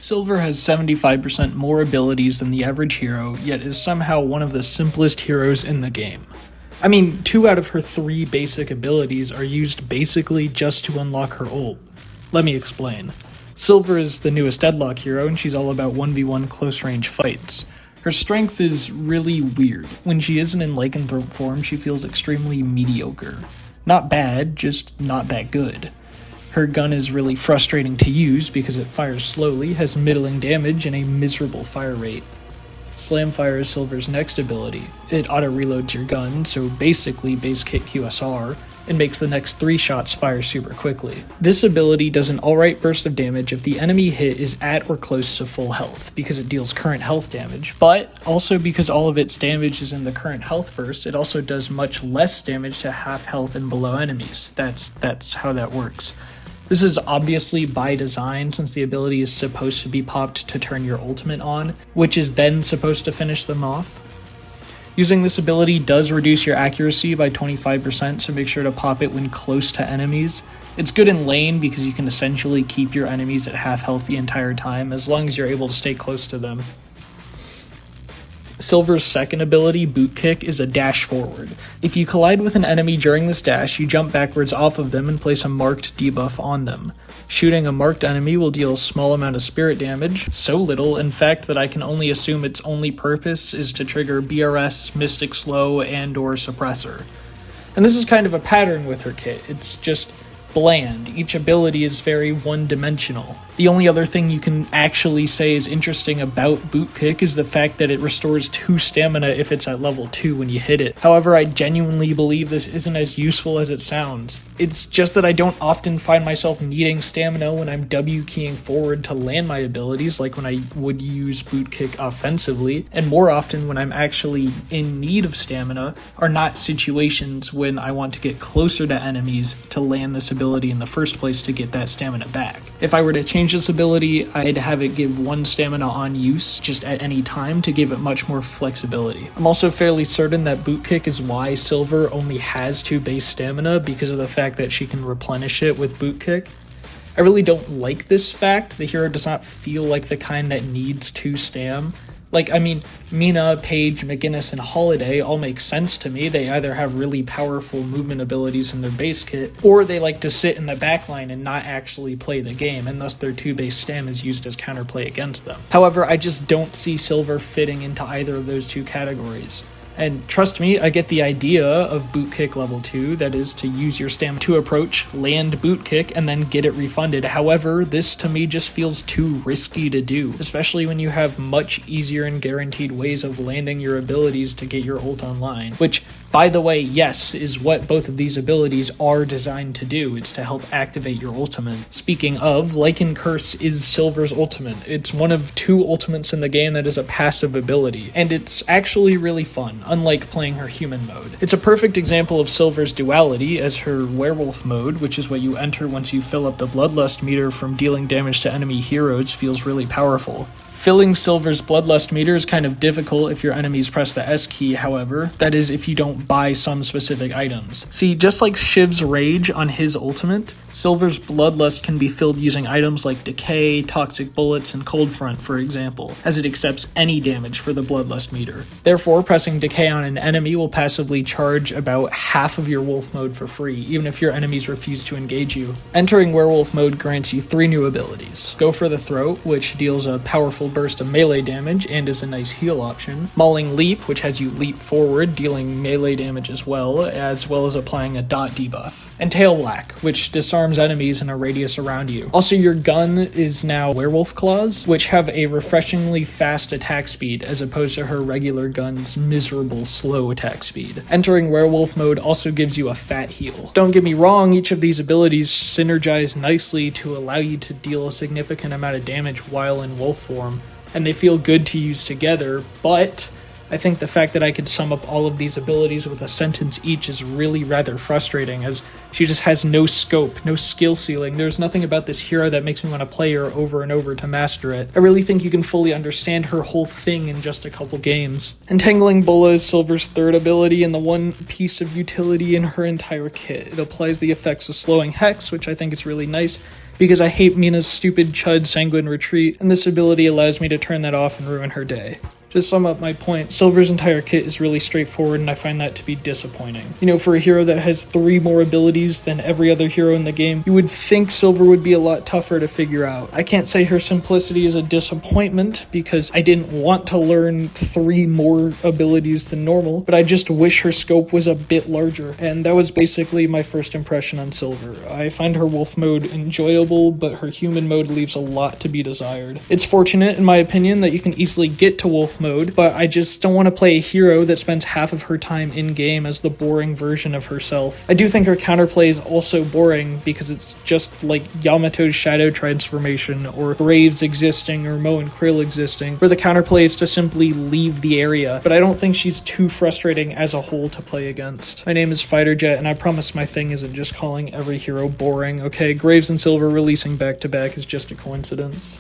Silver has 75% more abilities than the average hero, yet is somehow one of the simplest heroes in the game. I mean, 2 out of her 3 basic abilities are used basically just to unlock her ult. Let me explain. Silver is the newest Deadlock hero, and she's all about 1v1 close-range fights. Her strength is really weird. When she isn't in lycanthrope form, she feels extremely mediocre. Not bad, just not that good. Her gun is really frustrating to use because it fires slowly, has middling damage, and a miserable fire rate. Slamfire is Silver's next ability. It auto-reloads your gun, so basically base kit QSR, and makes the next 3 shots fire super quickly. This ability does an alright burst of damage if the enemy hit is at or close to full health, because it deals current health damage, but also because all of its damage is in the current health burst, it also does much less damage to half health and below enemies. That's how that works. This is obviously by design, since the ability is supposed to be popped to turn your ultimate on, which is then supposed to finish them off. Using this ability does reduce your accuracy by 25%, so make sure to pop it when close to enemies. It's good in lane because you can essentially keep your enemies at half health the entire time, as long as you're able to stay close to them. Silver's second ability, Boot Kick, is a dash forward. If you collide with an enemy during this dash, you jump backwards off of them and place a marked debuff on them. Shooting a marked enemy will deal a small amount of spirit damage, so little, in fact, that I can only assume its only purpose is to trigger BRS, Mystic Slow, and/or Suppressor. And this is kind of a pattern with her kit. It's just bland. Each ability is very one-dimensional. The only other thing you can actually say is interesting about Boot Kick is the fact that it restores 2 stamina if it's at level 2 when you hit it. However, I genuinely believe this isn't as useful as it sounds. It's just that I don't often find myself needing stamina when I'm W keying forward to land my abilities, like when I would use Boot Kick offensively, and more often when I'm actually in need of stamina are not situations when I want to get closer to enemies to land this ability in the first place to get that stamina back. If I were to change this ability, I'd have it give 1 stamina on use just at any time to give it much more flexibility. I'm also fairly certain that Boot Kick is why Silver only has 2 base stamina, because of the fact that she can replenish it with Boot Kick. I really don't like this fact. The hero does not feel like the kind that needs 2 stam. Mina, Paige, McGinnis, and Holiday all make sense to me. They either have really powerful movement abilities in their base kit, or they like to sit in the backline and not actually play the game, and thus their 2 base stam is used as counterplay against them. However, I just don't see Silver fitting into either of those 2 categories. And trust me, I get the idea of Boot Kick level 2, that is to use your stamina to approach, land Boot Kick, and then get it refunded. However, this to me just feels too risky to do, especially when you have much easier and guaranteed ways of landing your abilities to get your ult online, which, by the way, yes, is what both of these abilities are designed to do. It's to help activate your ultimate. Speaking of, Lycan Curse is Silver's ultimate. It's one of 2 ultimates in the game that is a passive ability, and it's actually really fun, unlike playing her human mode. It's a perfect example of Silver's duality, as her werewolf mode, which is what you enter once you fill up the bloodlust meter from dealing damage to enemy heroes, feels really powerful. Filling Silver's bloodlust meter is kind of difficult if your enemies press the S key, however. That is, if you don't buy some specific items. See, just like Shiv's Rage on his ultimate, Silver's bloodlust can be filled using items like Decay, Toxic Bullets, and Cold Front, for example, as it accepts any damage for the bloodlust meter. Therefore, pressing Decay on an enemy will passively charge about half of your wolf mode for free, even if your enemies refuse to engage you. Entering werewolf mode grants you 3 new abilities. Go for the Throat, which deals a powerful burst of melee damage and is a nice heal option. Mauling Leap, which has you leap forward, dealing melee damage as well as applying a dot debuff. And Tail Whack, which disarms enemies in a radius around you. Also, your gun is now Werewolf Claws, which have a refreshingly fast attack speed as opposed to her regular gun's miserable slow attack speed. Entering werewolf mode also gives you a fat heal. Don't get me wrong, each of these abilities synergize nicely to allow you to deal a significant amount of damage while in wolf form, and they feel good to use together, but I think the fact that I could sum up all of these abilities with a sentence each is really rather frustrating, as she just has no scope, no skill ceiling. There's nothing about this hero that makes me want to play her over and over to master it. I really think you can fully understand her whole thing in just a couple games. Entangling Bula is Silver's 3rd ability and the one piece of utility in her entire kit. It applies the effects of slowing Hex, which I think is really nice, because I hate Mina's stupid chud sanguine retreat, and this ability allows me to turn that off and ruin her day. To sum up my point, Silver's entire kit is really straightforward, and I find that to be disappointing. You know, for a hero that has 3 more abilities than every other hero in the game, you would think Silver would be a lot tougher to figure out. I can't say her simplicity is a disappointment, because I didn't want to learn 3 more abilities than normal, but I just wish her scope was a bit larger, and that was basically my first impression on Silver. I find her wolf mode enjoyable, but her human mode leaves a lot to be desired. It's fortunate, in my opinion, that you can easily get to wolf mode, but I just don't want to play a hero that spends half of her time in-game as the boring version of herself. I do think her counterplay is also boring, because it's just like Yamato's shadow transformation, or Graves existing, or Mo and Krill existing, where the counterplay is to simply leave the area, but I don't think she's too frustrating as a whole to play against. My name is Fighterjet, and I promise my thing isn't just calling every hero boring, okay? Graves and Silver releasing back-to-back is just a coincidence.